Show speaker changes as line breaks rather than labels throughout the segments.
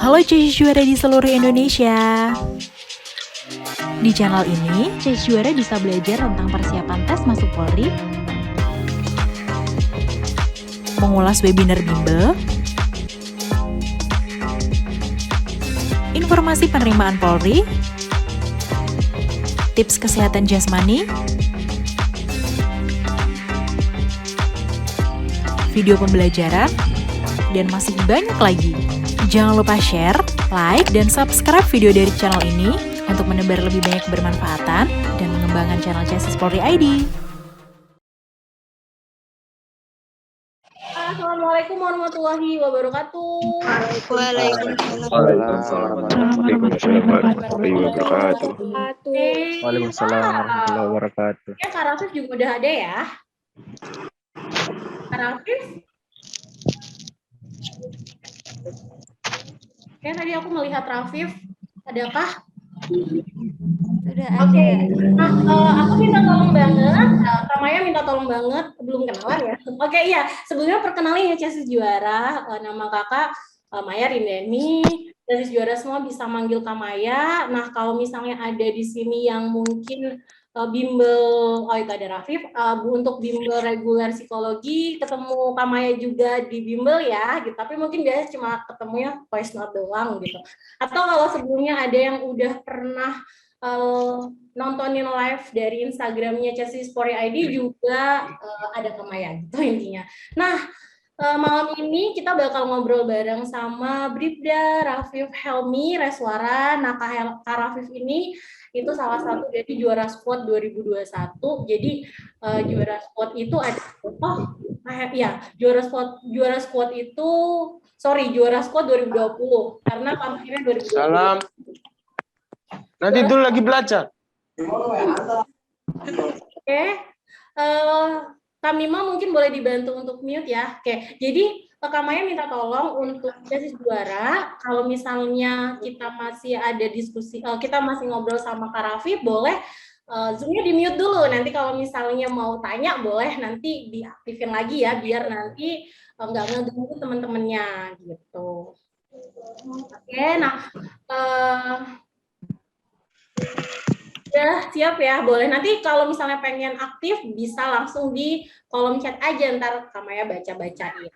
Halo Cis Juara di seluruh Indonesia. Di channel ini, Cis Juara bisa belajar tentang persiapan tes masuk Polri, mengulas webinar bimbel, informasi penerimaan Polri, tips kesehatan jasmani, video pembelajaran, dan masih banyak lagi. Jangan lupa share, like, dan subscribe video dari channel ini untuk menebar lebih banyak kebermanfaatan dan mengembangkan channel Chassis Polri ID.
Assalamualaikum warahmatullahi wabarakatuh.
Waalaikumsalam warahmatullahi wabarakatuh.
Waalaikumsalam warahmatullahi wabarakatuh.
Ya, Kak Rafif juga udah ada ya. Kak Rafif? Oke, tadi aku melihat Rafif. Adakah?
Sudah
Oke.
ada.
Nah, aku minta tolong banget. Kak Maya minta tolong banget. Belum kenalan ya? Oke, iya. Sebelumnya perkenalin ya Chassis Juara. Nama kakak Maya Rindeni. Chassis Juara semua bisa manggil Kak Maya. Nah, kalau misalnya ada di sini yang mungkin bimbel, oh itu ada Rafif, untuk bimbel reguler psikologi, ketemu Kak Maya juga di bimbel ya, gitu. Tapi mungkin biasanya cuma ketemunya voice note doang gitu. Atau kalau sebelumnya ada yang udah pernah nontonin live dari Instagramnya Chassis Polri ID juga ada Kak Maya gitu intinya. Nah, malam ini kita bakal ngobrol bareng sama Bribda Rafif Helmi Reswara. Nah, Kak Rafif ini itu salah satu dari juara squad 2021. Jadi juara squad itu ada juara squad itu juara squad 2020 karena kampanye 2020.
Salam. Nanti dulu lagi belajar.
Oke. Kak Mima mungkin boleh dibantu untuk mute ya. Oke. Jadi Kak Maya minta tolong untuk Chassis Juara, kalau misalnya kita masih ada diskusi, kita masih ngobrol sama Kak Raffi, boleh Zoom-nya di-mute dulu. Nanti kalau misalnya mau tanya, boleh nanti diaktifin lagi ya, biar nanti nggak ngeganggu teman-temannya gitu. Oke, nah udah siap ya, boleh. Nanti kalau misalnya pengen aktif, bisa langsung di kolom chat aja, ntar Kak Maya baca-bacain.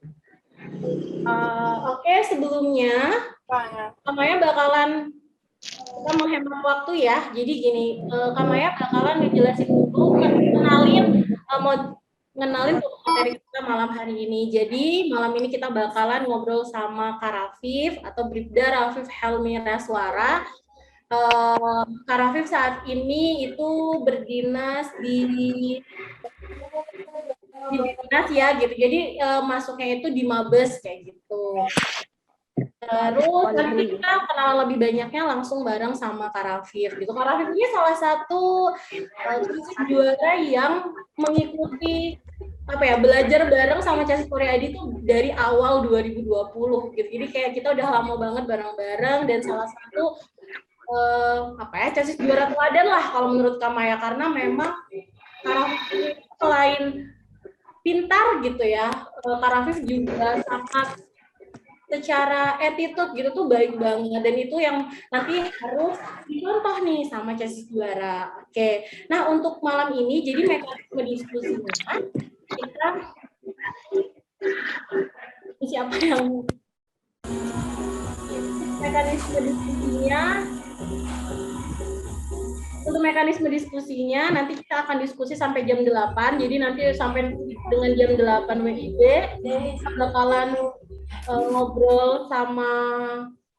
Oke, sebelumnya Kak Maya bakalan kita menghemat waktu ya. Jadi gini, Kak Maya bakalan ngejelasin dulu, ngenalin materi kita malam hari ini. Jadi malam ini kita bakalan ngobrol sama Kak Rafif atau Bribda Rafif Helmi Reswara. Kak Rafif saat ini itu berdinas di dinas ya gitu, jadi masuknya itu di Mabes kayak gitu. Terus nanti kita kenal lebih banyaknya langsung bareng sama Kak Rafif gitu. Kak Rafif ini salah satu juara yang mengikuti belajar bareng sama Chassis Polri ID itu dari awal 2020 gitu. Jadi kayak kita udah lama banget bareng-bareng, dan salah satu Chassis juara teladan lah kalau menurut Kak Maya, karena memang Kak Rafif ini selain pintar gitu ya, Kak Rafif juga sangat secara attitude gitu tuh baik banget, dan itu yang nanti harus dicontoh nih sama Chassis Juara. Oke, nah untuk malam ini jadi mekanisme diskusinya kita siapa yang untuk mekanisme diskusinya nanti kita akan diskusi sampai jam 8. Jadi nanti sampai dengan jam 8 WIB kita bakalan ngobrol sama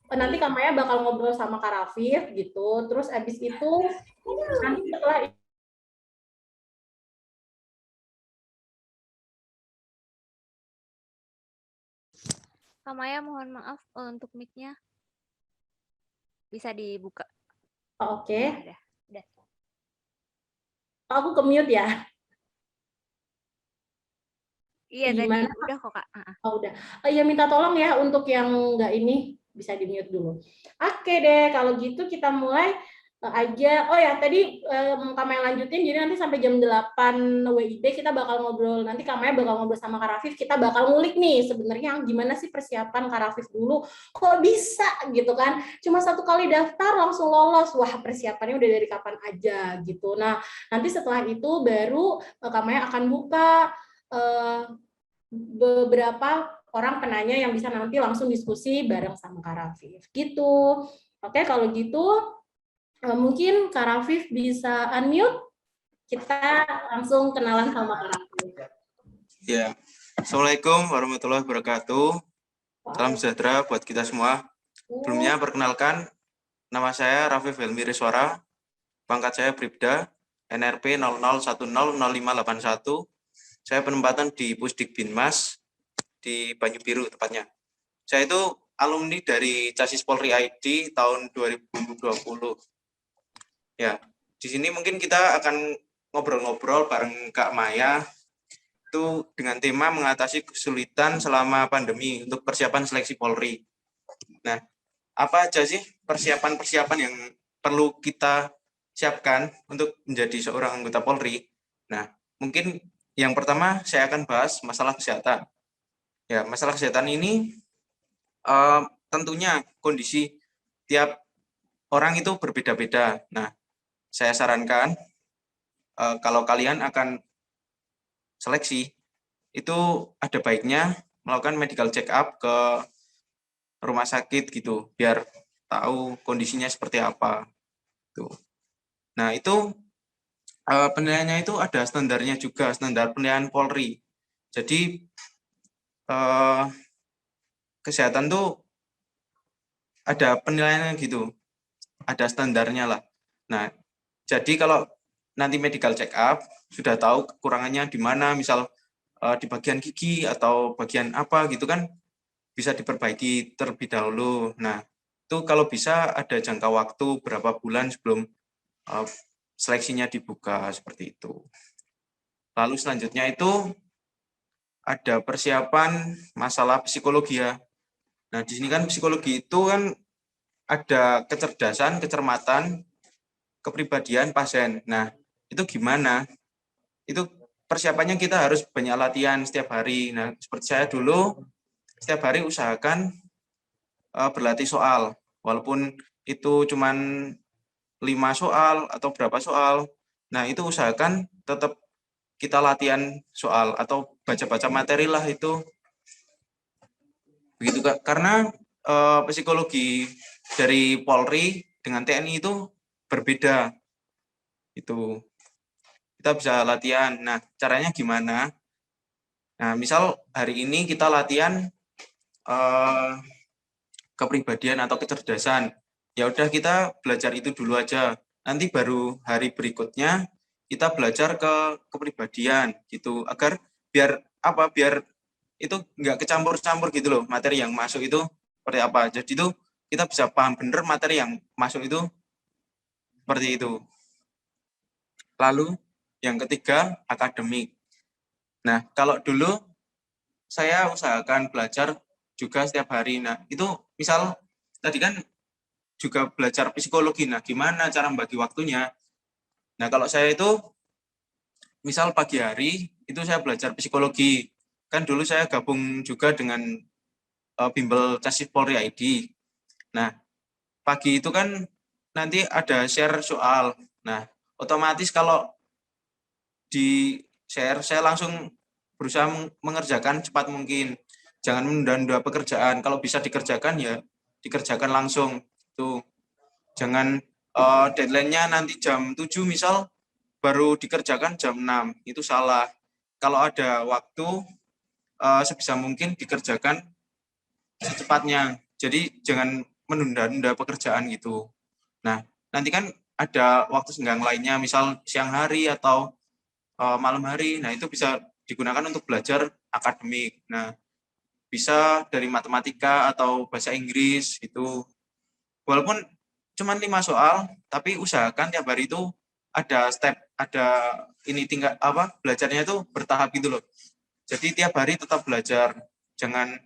nanti Kak Maya bakal ngobrol sama Kak Rafif gitu. Terus abis itu nanti setelah
Kak Maya, mohon maaf untuk mic-nya. Bisa dibuka.
Oke.
Udah.
Aku ke mute ya.
Iya,
gimana?
Tadi udah kok Kak.
Oh, udah. Ya minta tolong ya untuk yang nggak ini bisa di mute dulu. Oke deh, kalau gitu kita mulai. aja. Oh ya, tadi Kamaya lanjutin, jadi nanti sampai jam 8 WIB kita bakal ngobrol. Nanti Kamaya bakal ngobrol sama Kak Rafif, kita bakal ngulik nih sebenarnya gimana sih persiapan Kak Rafif dulu. Kok bisa gitu kan? Cuma 1 kali daftar langsung lolos. Wah, persiapannya udah dari kapan aja gitu. Nah, nanti setelah itu baru Kamaya akan buka beberapa orang penanya yang bisa nanti langsung diskusi bareng sama Kak Rafif gitu. Oke, kalau gitu mungkin Kak Rafif bisa unmute, kita langsung kenalan sama Kak Rafif.
Ya, Assalamualaikum warahmatullahi wabarakatuh. Salam sejahtera buat kita semua. Sebelumnya perkenalkan, nama saya Rafif Helmi Riswara, pangkat saya Bribda, NRP 00100581. Saya penempatan di Pusdik Binmas di Banyu Biru tepatnya. Saya itu alumni dari Chassis Polri ID tahun 2020. Ya, di sini mungkin kita akan ngobrol-ngobrol bareng Kak Maya itu dengan tema mengatasi kesulitan selama pandemi untuk persiapan seleksi Polri. Nah, apa aja sih persiapan-persiapan yang perlu kita siapkan untuk menjadi seorang anggota Polri? Nah, mungkin yang pertama saya akan bahas masalah kesehatan. Ya, masalah kesehatan ini tentunya kondisi tiap orang itu berbeda-beda. Nah, saya sarankan kalau kalian akan seleksi, itu ada baiknya melakukan medical check up ke rumah sakit gitu, biar tahu kondisinya seperti apa. Tuh. Nah, itu penilaiannya itu ada standarnya juga, standar penilaian Polri. Jadi kesehatan tuh ada penilaiannya gitu, ada standarnya lah. Nah, jadi kalau nanti medical check up, sudah tahu kekurangannya di mana, misal di bagian gigi atau bagian apa gitu kan, bisa diperbaiki terlebih dahulu. Nah, itu kalau bisa ada jangka waktu berapa bulan sebelum seleksinya dibuka, seperti itu. Lalu selanjutnya itu ada persiapan masalah psikologi ya. Nah, di sini kan psikologi itu kan ada kecerdasan, kecermatan, kepribadian pasien. Nah, itu gimana? Itu persiapannya kita harus banyak latihan setiap hari. Nah, seperti saya dulu, setiap hari usahakan berlatih soal. Walaupun itu cuma 5 soal atau berapa soal. Nah, itu usahakan tetap kita latihan soal atau baca-baca materi lah itu. Begitu, Kak. Karena psikologi dari Polri dengan TNI itu berbeda. Itu kita bisa latihan. Nah, caranya gimana? Nah, misal hari ini kita latihan kepribadian atau kecerdasan. Ya udah kita belajar itu dulu aja. Nanti baru hari berikutnya kita belajar ke kepribadian gitu, agar biar apa? Biar itu nggak kecampur-campur gitu loh, materi yang masuk itu seperti apa. Jadi itu kita bisa paham bener materi yang masuk itu seperti itu. Lalu yang ketiga, akademik. Nah, kalau dulu saya usahakan belajar juga setiap hari. Nah, itu misal tadi kan juga belajar psikologi. Nah, gimana cara membagi waktunya? Nah, kalau saya itu misal pagi hari itu saya belajar psikologi. Kan dulu saya gabung juga dengan Bimbel Chassis Polri ID. Nah, pagi itu kan nanti ada share soal. Nah, otomatis kalau di share saya langsung berusaha mengerjakan cepat mungkin. Jangan menunda-nunda pekerjaan. Kalau bisa dikerjakan ya dikerjakan langsung. Tuh. Jangan deadline-nya nanti jam 7 misal baru dikerjakan jam 6. Itu salah. Kalau ada waktu sebisa mungkin dikerjakan secepatnya. Jadi jangan menunda-nunda pekerjaan gitu. Nah, nanti kan ada waktu senggang lainnya, misal siang hari atau malam hari. Nah, itu bisa digunakan untuk belajar akademik. Nah, bisa dari matematika atau bahasa Inggris itu. Walaupun cuma 5 soal, tapi usahakan tiap hari itu ada step, ada ini tinggal apa? Belajarnya itu bertahap gitu loh. Jadi tiap hari tetap belajar. Jangan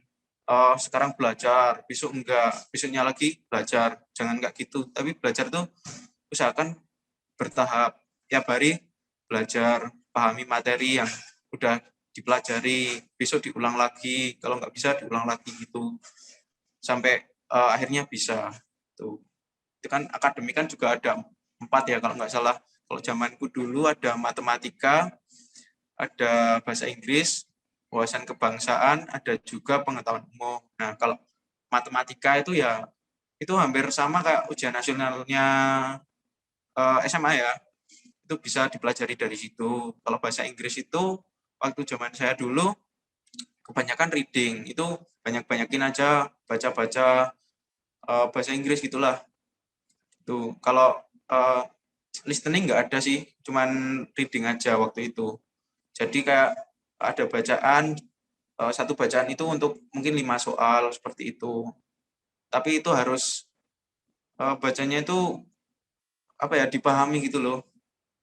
sekarang belajar, besok enggak, besoknya lagi belajar. Jangan enggak gitu. Tapi belajar tuh usahakan bertahap. Tiap hari belajar, pahami materi yang udah dipelajari, besok diulang lagi, kalau nggak bisa diulang lagi gitu, sampai akhirnya bisa. Tuh. Itu kan akademik kan juga ada 4 ya kalau nggak salah. Kalau zamanku dulu ada matematika, ada bahasa Inggris, wawasan kebangsaan, ada juga pengetahuan umum. Nah, kalau matematika itu ya itu hampir sama kayak ujian nasionalnya SMA ya. Itu bisa dipelajari dari situ. Kalau bahasa Inggris itu waktu zaman saya dulu kebanyakan reading, itu banyak-banyakin aja baca-baca bahasa Inggris gitulah. Tuh, kalau listening nggak ada sih, cuman reading aja waktu itu. Jadi kayak ada bacaan, satu bacaan itu untuk mungkin 5 soal seperti itu. Tapi itu harus bacanya itu apa ya, dipahami gitu loh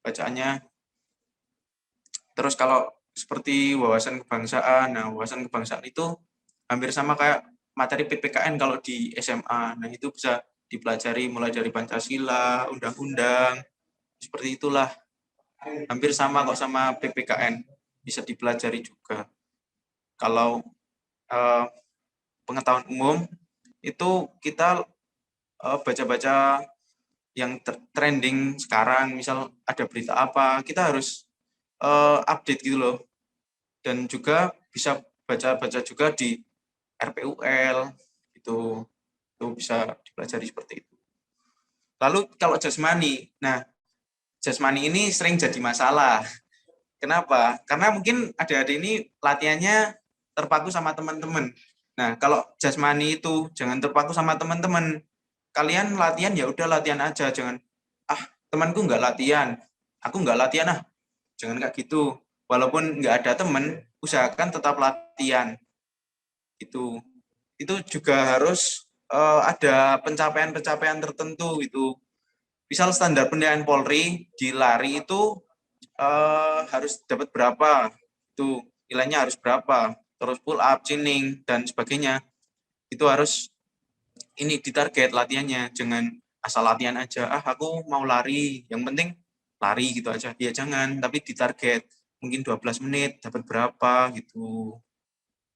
bacaannya. Terus kalau seperti wawasan kebangsaan, nah wawasan kebangsaan itu hampir sama kayak materi PPKN kalau di SMA. Nah itu bisa dipelajari mulai dari Pancasila, undang-undang, seperti itulah. Hampir sama kok sama PPKN, bisa dipelajari juga. Kalau pengetahuan umum itu kita baca-baca yang trending sekarang, misal ada berita apa, kita harus update gitu loh. Dan juga bisa baca-baca juga di RPUL, itu bisa dipelajari seperti itu. Lalu kalau jasmani, nah jasmani ini sering jadi masalah. Kenapa? Karena mungkin adik-adik ini latihannya terpaku sama teman-teman. Nah, kalau jasmani itu jangan terpaku sama teman-teman. Kalian latihan ya udah latihan aja, jangan temanku nggak latihan, aku nggak latihan jangan kayak gitu. Walaupun nggak ada teman, usahakan tetap latihan. Itu juga harus ada pencapaian-pencapaian tertentu itu. Misal standar penilaian Polri di lari itu harus dapat berapa, itu nilainya harus berapa, terus pull up, chinning, dan sebagainya. Itu harus ini ditarget latihannya, jangan asal latihan aja, aku mau lari, yang penting lari gitu aja. Ya jangan, tapi ditarget, mungkin 12 menit dapat berapa gitu.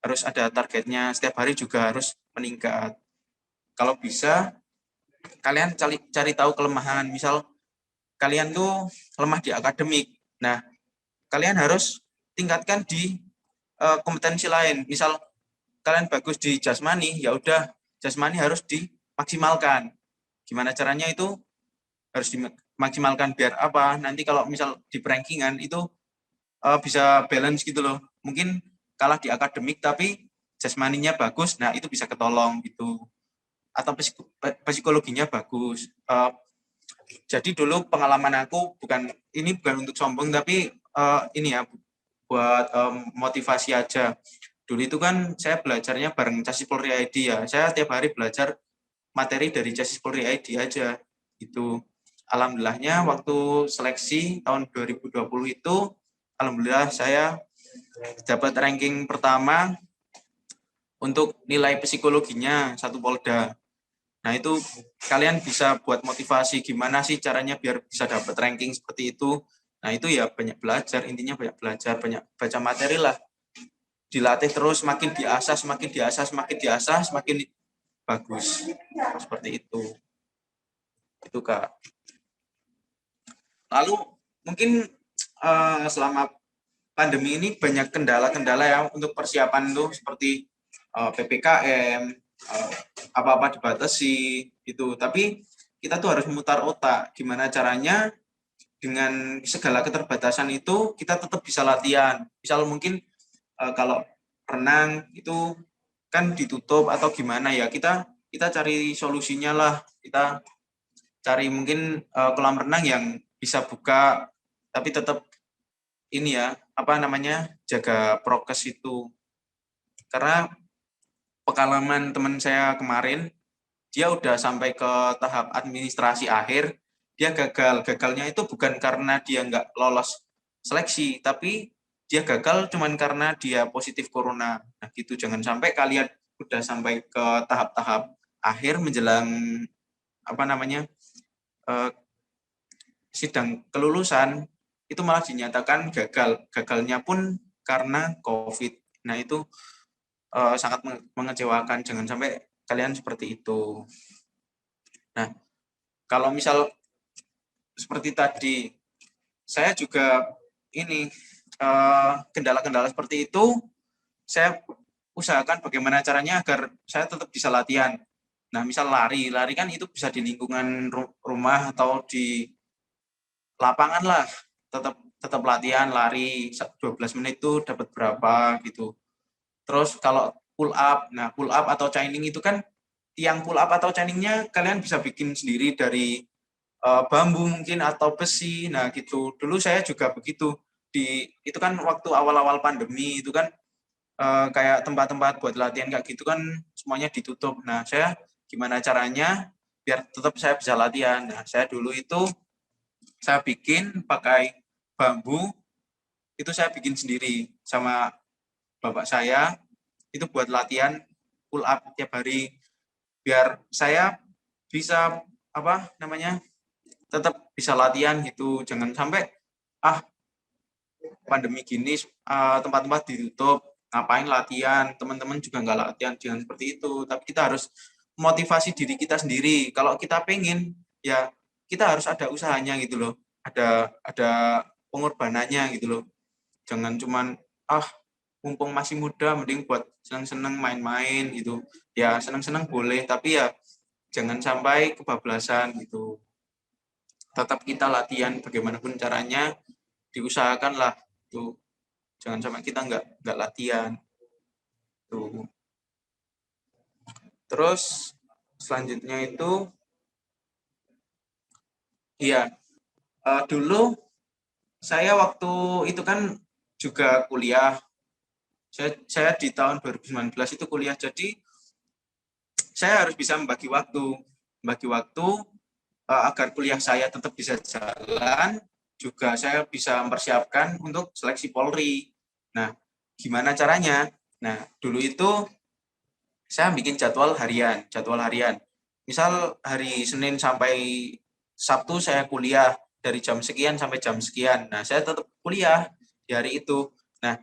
Harus ada targetnya, setiap hari juga harus meningkat. Kalau bisa, kalian cari tahu kelemahan, misal kalian tuh lemah di akademik, nah kalian harus tingkatkan di kompetensi lain. Misal kalian bagus di jasmani, ya udah jasmani harus dimaksimalkan. Gimana caranya itu harus dimaksimalkan biar apa? Nanti kalau misal di rankingan itu bisa balance gitu loh. Mungkin kalah di akademik tapi jasmaninya bagus, nah itu bisa ketolong gitu. Atau psikologinya bagus. Jadi dulu pengalaman aku bukan untuk sombong, tapi ini ya buat motivasi aja. Dulu itu kan saya belajarnya bareng Chassis Polri ID ya. Saya tiap hari belajar materi dari Chassis Polri ID aja. Itu alhamdulillahnya waktu seleksi tahun 2020 itu alhamdulillah saya dapat ranking pertama untuk nilai psikologinya 1 Polda. Nah, itu kalian bisa buat motivasi gimana sih caranya biar bisa dapat ranking seperti itu. Nah, itu ya banyak belajar, intinya banyak belajar, banyak baca materi lah. Dilatih terus, semakin diasah, semakin bagus. Seperti itu. Itu, Kak. Lalu, mungkin selama pandemi ini banyak kendala-kendala ya untuk persiapan tuh, seperti PPKM, apa-apa dibatasi, itu. Tapi kita tuh harus memutar otak, gimana caranya dengan segala keterbatasan itu kita tetap bisa latihan. Misal mungkin kalau renang itu kan ditutup atau gimana ya, kita cari solusinya lah. Kita cari mungkin kolam renang yang bisa buka tapi tetap ini ya, jaga prokes itu. Karena pengalaman teman saya kemarin, dia udah sampai ke tahap administrasi akhir, dia gagal. Gagalnya itu bukan karena dia nggak lolos seleksi, tapi dia gagal cuman karena dia positif corona. Nah gitu, jangan sampai kalian udah sampai ke tahap-tahap akhir menjelang sidang kelulusan itu malah dinyatakan gagal. Gagalnya pun karena COVID. Nah, itu sangat mengecewakan. Jangan sampai kalian seperti itu. Nah, kalau misal seperti tadi, saya juga ini kendala-kendala seperti itu, saya usahakan bagaimana caranya agar saya tetap bisa latihan. Nah, misal lari kan itu bisa di lingkungan rumah atau di lapangan lah, tetap latihan lari 12 menit itu dapat berapa gitu. Terus kalau pull up, nah pull up atau chaining itu kan tiang pull up atau chainingnya kalian bisa bikin sendiri dari bambu mungkin atau besi. Nah gitu. Dulu saya juga begitu. Itu kan waktu awal-awal pandemi itu kan kayak tempat-tempat buat latihan kayak gitu kan semuanya ditutup. Nah saya gimana caranya biar tetap saya bisa latihan. Nah saya dulu itu saya bikin pakai bambu, itu saya bikin sendiri sama bapak saya, itu buat latihan pull up tiap hari biar saya bisa tetap bisa latihan gitu. Jangan sampai pandemi gini tempat-tempat ditutup, ngapain latihan, teman-teman juga nggak latihan, jangan seperti itu. Tapi kita harus motivasi diri kita sendiri. Kalau kita pengen, ya kita harus ada usahanya gitu loh, ada pengorbanannya gitu loh. Jangan cuman mumpung masih muda mending buat seneng-seneng main-main gitu. Ya seneng-seneng boleh, tapi ya jangan sampai kebablasan gitu. Tetap kita latihan bagaimanapun caranya, diusahakan lah tuh. Jangan sampai kita nggak latihan tuh. Terus selanjutnya itu dulu saya waktu itu kan juga kuliah. Saya di tahun 2019 itu kuliah, jadi saya harus bisa membagi waktu agar kuliah saya tetap bisa jalan, juga saya bisa mempersiapkan untuk seleksi Polri. Nah, gimana caranya? Nah, dulu itu saya bikin jadwal harian. Misal hari Senin sampai Sabtu saya kuliah dari jam sekian sampai jam sekian. Nah, saya tetap kuliah di hari itu. Nah,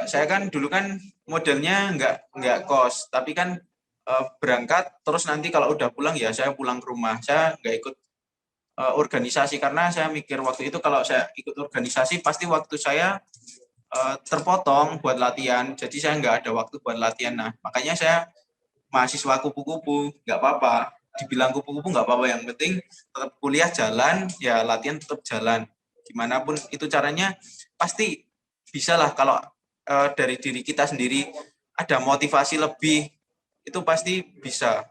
saya kan dulu kan modelnya nggak kos, tapi kan berangkat terus nanti kalau udah pulang ya saya pulang ke rumah. Saya nggak ikut organisasi karena saya mikir waktu itu kalau saya ikut organisasi pasti waktu saya terpotong buat latihan, jadi saya nggak ada waktu buat latihan. Nah, makanya saya mahasiswa kupu-kupu, nggak apa-apa. Dibilang kupu-kupu nggak apa-apa, yang penting tetap kuliah jalan, ya latihan tetap jalan. Gimana pun itu caranya, pasti bisa lah kalau dari diri kita sendiri ada motivasi lebih, itu pasti bisa.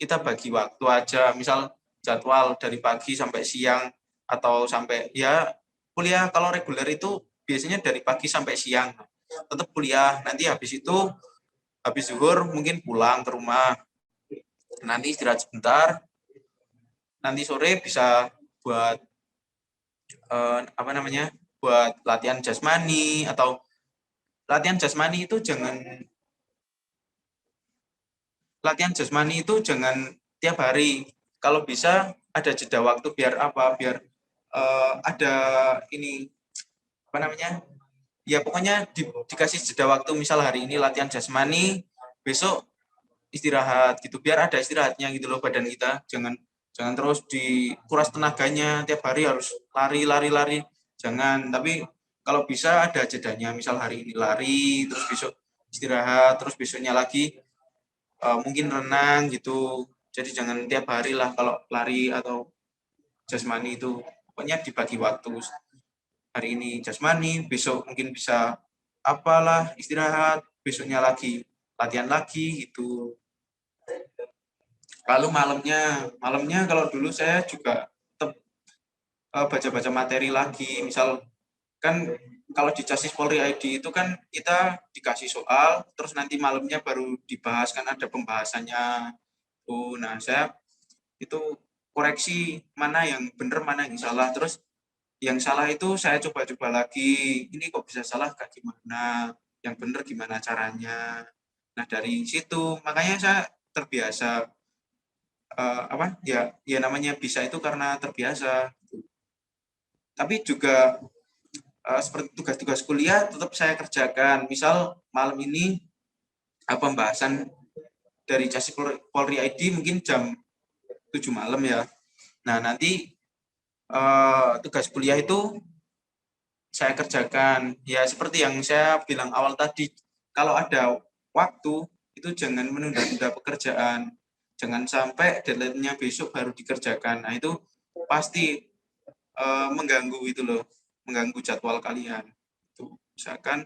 Kita bagi waktu aja, misal jadwal dari pagi sampai siang, atau sampai ya kuliah kalau reguler itu biasanya dari pagi sampai siang. Tetap kuliah, nanti habis zuhur mungkin pulang ke rumah, nanti istirahat sebentar, nanti sore bisa buat buat latihan jasmani. Atau latihan jasmani itu jangan tiap hari, kalau bisa ada jeda waktu biar ada ini ya pokoknya dikasih jeda waktu, misal hari ini latihan jasmani, besok istirahat gitu, biar ada istirahatnya gitu loh badan kita. Jangan terus dikuras tenaganya tiap hari harus lari, jangan. Tapi kalau bisa ada jedanya, misal hari ini lari, terus besok istirahat, terus besoknya lagi mungkin renang gitu. Jadi jangan tiap hari lah kalau lari atau jasmani itu, pokoknya dibagi waktu. Hari ini jasmani, besok mungkin bisa apalah istirahat, besoknya lagi latihan lagi gitu. Lalu malamnya kalau dulu saya juga tetap baca-baca materi lagi. Misal kan kalau di Chassis Polri ID itu kan kita dikasih soal, terus nanti malamnya baru dibahas, kan ada pembahasannya. Nah saya itu koreksi mana yang benar, mana yang salah. Terus yang salah itu saya coba-coba lagi, ini kok bisa salah, kayak gimana, yang benar gimana caranya. Nah dari situ makanya saya terbiasa ya namanya bisa itu karena terbiasa. Tapi juga seperti tugas-tugas kuliah tetap saya kerjakan. Misal malam ini pembahasan dari Chassis Polri ID mungkin jam 7 malam ya. Nah, nanti tugas kuliah itu saya kerjakan. Ya seperti yang saya bilang awal tadi, kalau ada waktu itu jangan menunda-nunda pekerjaan. Jangan sampai deadline-nya besok baru dikerjakan. Nah, itu pasti mengganggu itu loh, mengganggu jadwal kalian. Itu misalkan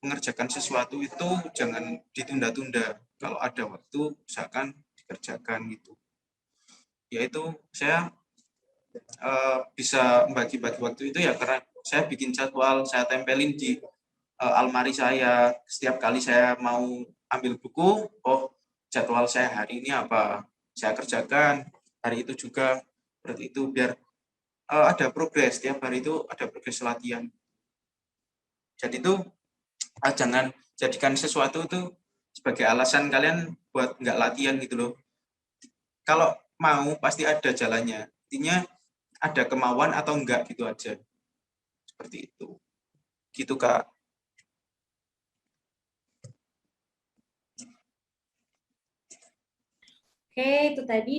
mengerjakan sesuatu itu jangan ditunda-tunda. Kalau ada waktu, misalkan dikerjakan gitu. Yaitu saya bisa membagi-bagi waktu itu ya karena saya bikin jadwal, saya tempelin di almari saya. Setiap kali saya mau ambil buku, oh jadwal saya hari ini apa, saya kerjakan hari itu juga. Seperti itu biar ada progres, tiap hari itu ada progres latihan. Jadi itu jangan jadikan sesuatu itu sebagai alasan kalian buat nggak latihan gitu loh. Kalau mau pasti ada jalannya. Intinya ada kemauan atau enggak gitu aja. Seperti itu. Gitu Kak.
Oke, itu tadi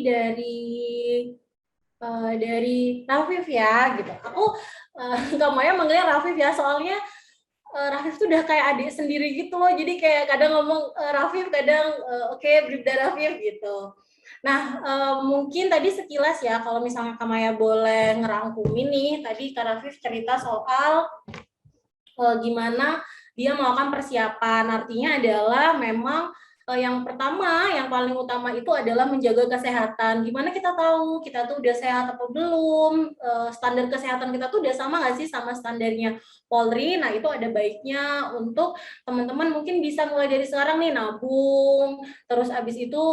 dari Rafif ya gitu. Aku Kak Maya manggilnya Rafif ya, soalnya Rafif tuh udah kayak adik sendiri gitu loh. Jadi kayak kadang ngomong Rafif, kadang oke, Bribda Rafif gitu. Nah, mungkin tadi sekilas ya, kalau misalnya Kak Maya boleh ngerangkumin nih, tadi Kak Rafif cerita soal gimana dia melakukan persiapan. Artinya adalah memang yang pertama, yang paling utama itu adalah menjaga kesehatan. Gimana kita tahu kita tuh udah sehat atau belum? Standar kesehatan kita tuh udah sama nggak sih sama standarnya Polri? Nah, itu ada baiknya untuk teman-teman mungkin bisa mulai dari sekarang nih nabung, terus abis itu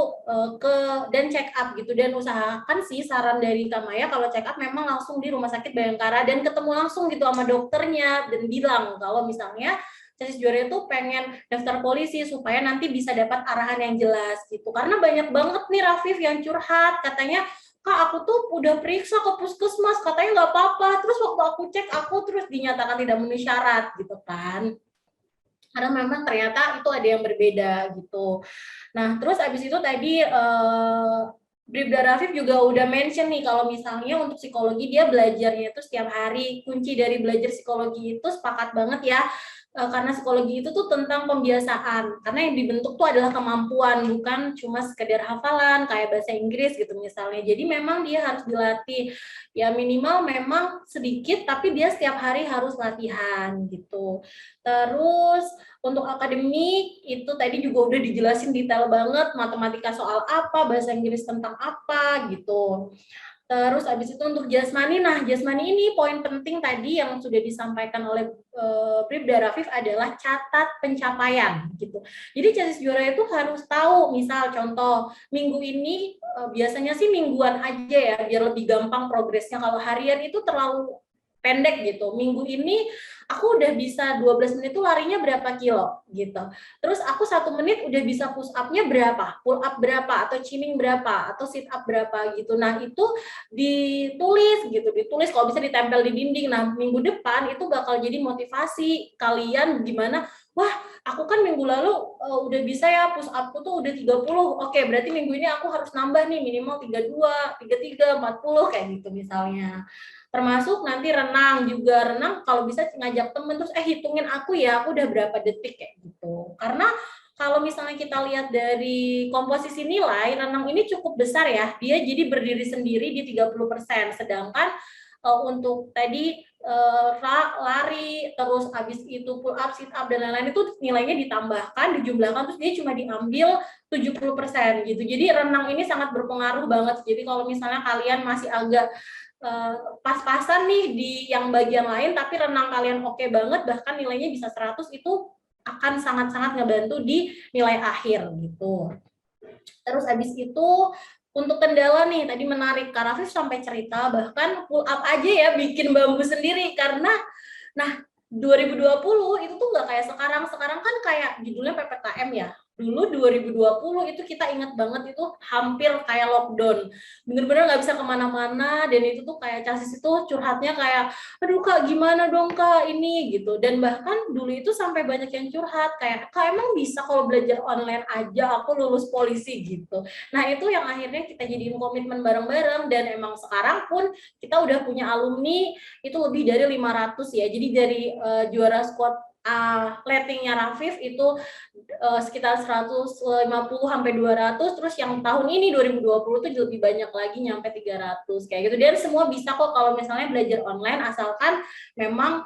dan check up gitu. Dan usahakan sih saran dari Kak Maya kalau check up memang langsung di Rumah Sakit Bayangkara dan ketemu langsung gitu sama dokternya dan bilang kalau misalnya Chassis Juara itu pengen daftar polisi supaya nanti bisa dapat arahan yang jelas gitu. Karena banyak banget nih Rafif yang curhat, katanya, Kak aku tuh udah periksa ke puskesmas, katanya nggak apa-apa. Terus waktu aku cek, aku terus dinyatakan tidak memenuhi syarat gitu kan. Karena memang ternyata itu ada yang berbeda gitu. Nah terus abis itu tadi Bribda Rafif juga udah mention nih kalau misalnya untuk psikologi dia belajarnya itu setiap hari. Kunci dari belajar psikologi itu sepakat banget ya. Karena psikologi itu tuh tentang pembiasaan. Karena yang dibentuk tuh adalah kemampuan, bukan cuma sekedar hafalan kayak bahasa Inggris gitu misalnya. Jadi memang dia harus dilatih. Ya minimal memang sedikit tapi dia setiap hari harus latihan gitu. Terus untuk akademik itu tadi juga udah dijelasin detail banget, matematika soal apa, bahasa Inggris tentang apa gitu. Terus abis itu untuk jasmani, nah jasmani ini poin penting tadi yang sudah disampaikan oleh Bribda Rafif adalah catat pencapaian gitu. Jadi Chassis Juara itu harus tahu, misal contoh minggu ini biasanya sih mingguan aja ya biar lebih gampang progresnya. Kalau harian itu terlalu pendek gitu. Minggu ini aku udah bisa 12 menit itu larinya berapa kilo gitu. Terus aku 1 menit udah bisa push up-nya berapa, pull up berapa, atau chinning berapa, atau sit up berapa gitu. Nah itu ditulis gitu, ditulis kalau bisa ditempel di dinding. Nah minggu depan itu bakal jadi motivasi kalian gimana, wah aku kan minggu lalu udah bisa ya push up-ku tuh udah 30, oke berarti minggu ini aku harus nambah nih minimal 32, 33, 40 kayak gitu misalnya. Termasuk nanti renang juga, renang kalau bisa ngajak temen terus hitungin aku ya, aku udah berapa detik kayak gitu. Karena kalau misalnya kita lihat dari komposisi nilai, renang ini cukup besar ya, dia jadi berdiri sendiri di 30%, sedangkan untuk tadi lari, terus habis itu pull up, sit up, dan lain-lain itu nilainya ditambahkan, dijumlahkan, terus dia cuma diambil 70% gitu. Jadi renang ini sangat berpengaruh banget. Jadi kalau misalnya kalian masih agak pas-pasan nih di yang bagian lain, tapi renang kalian oke banget, bahkan nilainya bisa 100, itu akan sangat-sangat ngebantu di nilai akhir gitu. Terus habis itu untuk kendala nih, tadi menarik, Kak Rafif sampai cerita bahkan pull up aja ya bikin bambu sendiri, karena nah 2020 itu tuh nggak kayak sekarang kan kayak judulnya PPKM ya, dulu 2020 itu kita ingat banget itu hampir kayak lockdown, bener-bener nggak bisa kemana-mana, dan itu tuh kayak Casis itu curhatnya kayak, aduh Kak gimana dong Kak ini gitu, dan bahkan dulu itu sampai banyak yang curhat kayak, Kak emang bisa kalau belajar online aja aku lulus polisi gitu. Nah itu yang akhirnya kita jadiin komitmen bareng-bareng, dan emang sekarang pun kita udah punya alumni itu lebih dari 500 ya, jadi dari juara squad lettingnya Rafif itu sekitar 150 sampai 200, terus yang tahun ini 2020 itu lebih banyak lagi nyampe 300 kayak gitu. Dan semua bisa kok kalau misalnya belajar online asalkan memang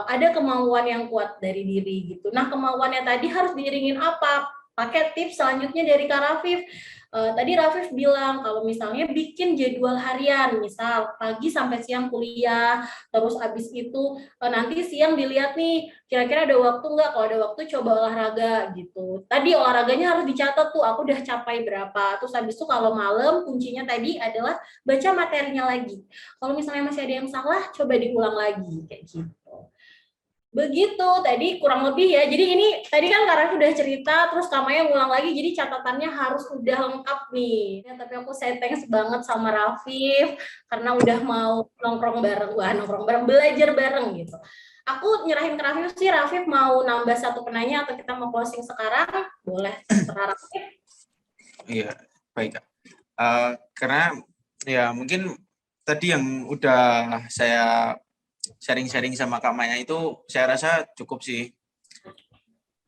ada kemauan yang kuat dari diri gitu. Nah, kemauannya tadi harus diiringin apa? Pakai tips selanjutnya dari Kak Rafif. Tadi Rafif bilang kalau misalnya bikin jadwal harian, misal pagi sampai siang kuliah, terus abis itu nanti siang dilihat nih kira-kira ada waktu nggak, kalau ada waktu coba olahraga gitu. Tadi olahraganya harus dicatat tuh, aku udah capai berapa. Terus habis itu kalau malam kuncinya tadi adalah baca materinya lagi. Kalau misalnya masih ada yang salah, coba diulang lagi kayak gitu. Begitu tadi kurang lebih ya. Jadi ini tadi kan Kak udah cerita, terus Kamaya ngulang lagi, jadi catatannya harus udah lengkap nih. Ya, tapi aku say thanks banget sama Rafif karena udah mau nongkrong bareng, nongkrong bareng, belajar bareng gitu. Aku nyerahin ke Rafif sih, Rafif mau nambah satu penanya atau kita mau closing sekarang? Boleh, terserah Rafif.
Iya, baik Kak. Karena ya mungkin tadi yang udah saya sharing-sharing sama Kak Maya itu saya rasa cukup sih.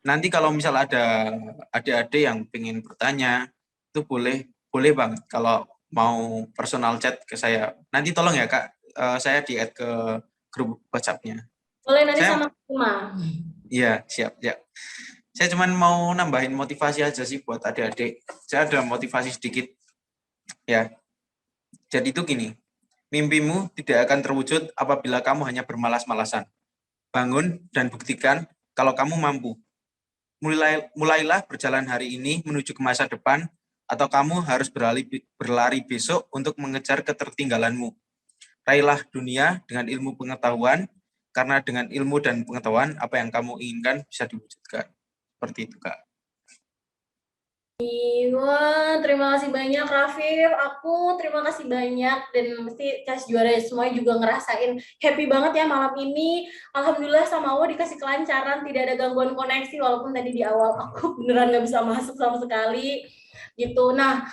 Nanti kalau misal ada adik-adik yang pengen bertanya, itu boleh Bang kalau mau personal chat ke saya. Nanti tolong ya Kak, saya di-add ke grup WhatsApp-nya.
Boleh nanti sama Kuma.
Iya, siap, ya. Saya cuma mau nambahin motivasi aja sih buat adik-adik. Saya ada motivasi sedikit. Ya. Jadi itu gini, mimpimu tidak akan terwujud apabila kamu hanya bermalas-malasan. Bangun dan buktikan kalau kamu mampu. Mulailah berjalan hari ini menuju ke masa depan, atau kamu harus berlari besok untuk mengejar ketertinggalanmu. Raihlah dunia dengan ilmu pengetahuan, karena dengan ilmu dan pengetahuan, apa yang kamu inginkan bisa diwujudkan. Seperti itu, Kak.
Wah, terima kasih banyak Rafif. Aku terima kasih banyak, dan mesti Cas Juara semuanya juga ngerasain happy banget ya malam ini. Alhamdulillah sama Allah dikasih kelancaran, tidak ada gangguan koneksi walaupun tadi di awal aku beneran nggak bisa masuk sama sekali gitu. Nah,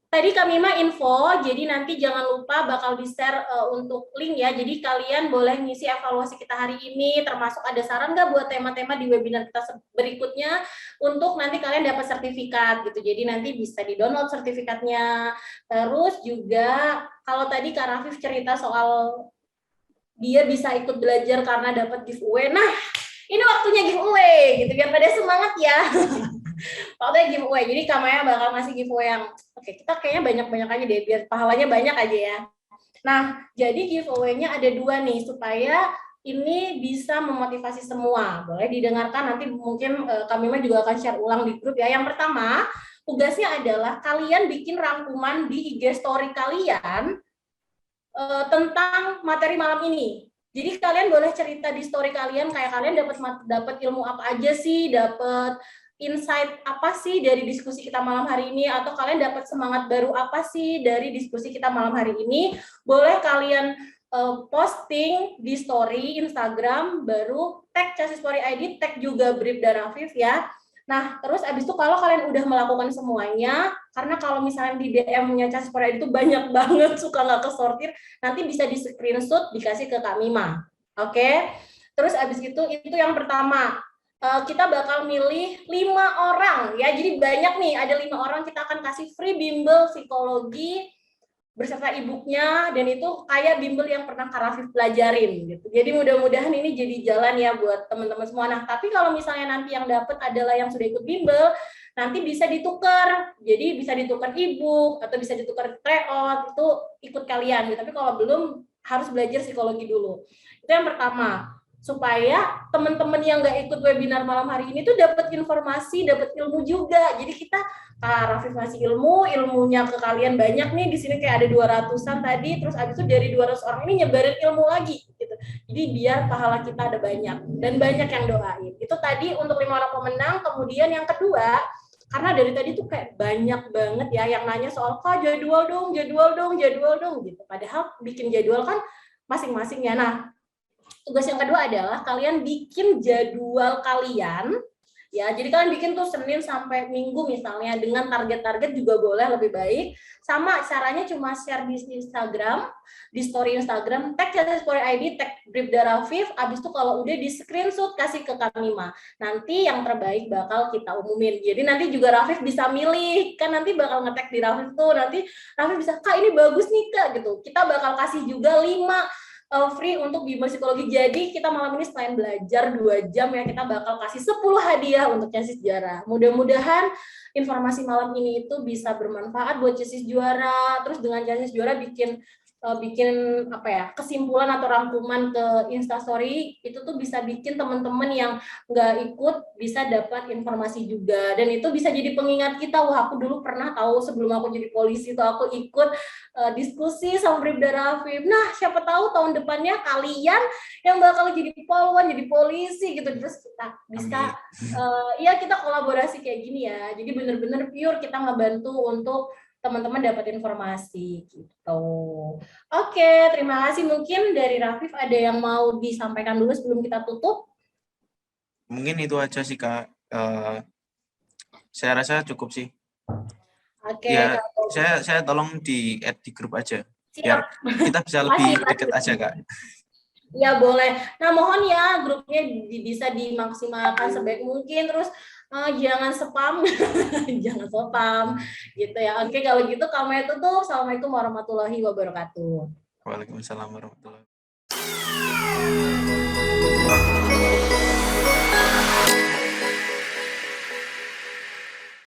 tadi kami mah info, jadi nanti jangan lupa bakal di-share untuk link ya. Jadi kalian boleh ngisi evaluasi kita hari ini, termasuk ada saran nggak buat tema-tema di webinar kita berikutnya untuk nanti kalian dapat sertifikat gitu. Jadi nanti bisa di-download sertifikatnya. Terus juga kalau tadi Kak Rafif cerita soal dia bisa ikut belajar karena dapat giveaway. Nah, ini waktunya giveaway gitu, biar pada semangat ya. Waktunya giveaway. Jadi Kamaya bakal ngasih giveaway yang oke, kita kayaknya banyak-banyak aja deh, biar pahalanya banyak aja ya. Nah, jadi giveaway-nya ada 2 nih, supaya ini bisa memotivasi semua. Boleh didengarkan, nanti mungkin kami juga akan share ulang di grup ya. Yang pertama, tugasnya adalah kalian bikin rangkuman di IG story kalian tentang materi malam ini. Jadi kalian boleh cerita di story kalian, kayak kalian dapat ilmu apa aja sih, dapat insight apa sih dari diskusi kita malam hari ini, atau kalian dapat semangat baru apa sih dari diskusi kita malam hari ini. Boleh kalian posting di story Instagram, baru tag Casis Story ID, tag juga Brib dan Rafif ya. Nah, terus abis itu kalau kalian udah melakukan semuanya, karena kalau misalnya di DM-nya Casis Story ID itu banyak banget, suka nggak kesortir, nanti bisa di screenshot, dikasih ke Kak Mima. Oke? Terus abis itu yang pertama. Kita bakal milih 5 orang ya, jadi banyak nih, ada 5 orang kita akan kasih free bimbel psikologi berserta e-booknya, dan itu kayak bimbel yang pernah Kak Rafif pelajarin gitu. Jadi mudah-mudahan ini jadi jalan ya buat teman-teman semua. Nah, tapi kalau misalnya nanti yang dapat adalah yang sudah ikut bimbel, nanti bisa ditukar, jadi bisa ditukar e-book atau bisa ditukar tryout, itu ikut kalian gitu. Tapi kalau belum, harus belajar psikologi dulu. Itu yang pertama. supaya teman-teman yang nggak ikut webinar malam hari ini tuh dapat informasi, dapat ilmu juga. Jadi kita Rafif ngasih ilmunya ke kalian banyak nih, di sini kayak ada 200-an tadi, terus abis itu dari 200 orang ini nyebarin ilmu lagi gitu. Jadi biar pahala kita ada banyak dan banyak yang doain. Itu tadi untuk 5 orang pemenang. Kemudian yang kedua, karena dari tadi tuh kayak banyak banget ya yang nanya soal jadwal dong gitu. Padahal bikin jadwal kan masing-masing ya. Nah, tugas yang kedua adalah kalian bikin jadwal kalian ya. Jadi kalian bikin tuh Senin sampai Minggu misalnya, dengan target-target juga boleh, lebih baik. Sama caranya cuma share di Instagram, di story Instagram, tag story ID, tag Bribda Rafif, abis itu kalau udah di screenshot kasih ke kami mah. Nanti yang terbaik bakal kita umumin. Jadi nanti juga Rafif bisa milih, kan nanti bakal nge-tag di Rafif tuh, nanti Rafif bisa, Kak ini bagus nih Kak gitu. Kita bakal kasih juga 5 free untuk bimbel psikologi. Jadi kita malam ini selain belajar 2 jam ya, kita bakal kasih 10 hadiah untuk Chassis Juara. Mudah-mudahan informasi malam ini itu bisa bermanfaat buat Chassis Juara. Terus dengan Chassis Juara bikin apa ya, kesimpulan atau rangkuman ke Instastory, itu tuh bisa bikin teman-teman yang nggak ikut bisa dapat informasi juga, dan itu bisa jadi pengingat kita, wah aku dulu pernah tahu sebelum aku jadi polisi tuh aku ikut diskusi sama Bribda Rafif. Nah siapa tahu tahun depannya kalian yang bakal jadi polwan, jadi polisi gitu, terus kita bisa ya kita kolaborasi kayak gini ya. Jadi bener-bener pure kita ngebantu untuk teman-teman dapat informasi gitu. Oke, terima kasih. Mungkin dari Rafif ada yang mau disampaikan dulu sebelum kita tutup?
Mungkin itu aja sih Kak. Saya rasa cukup sih.
Oke.
Ya, saya tolong di-add di grup aja. Biar kita bisa lebih dekat aja Kak.
Ya boleh. Nah mohon ya grupnya bisa dimaksimalkan sebaik mungkin, terus jangan spam, jangan spam gitu ya. Oke kalau gitu kami tutup. Assalamualaikum warahmatullahi wabarakatuh.
Waalaikumsalam warahmatullahi wabarakatuh.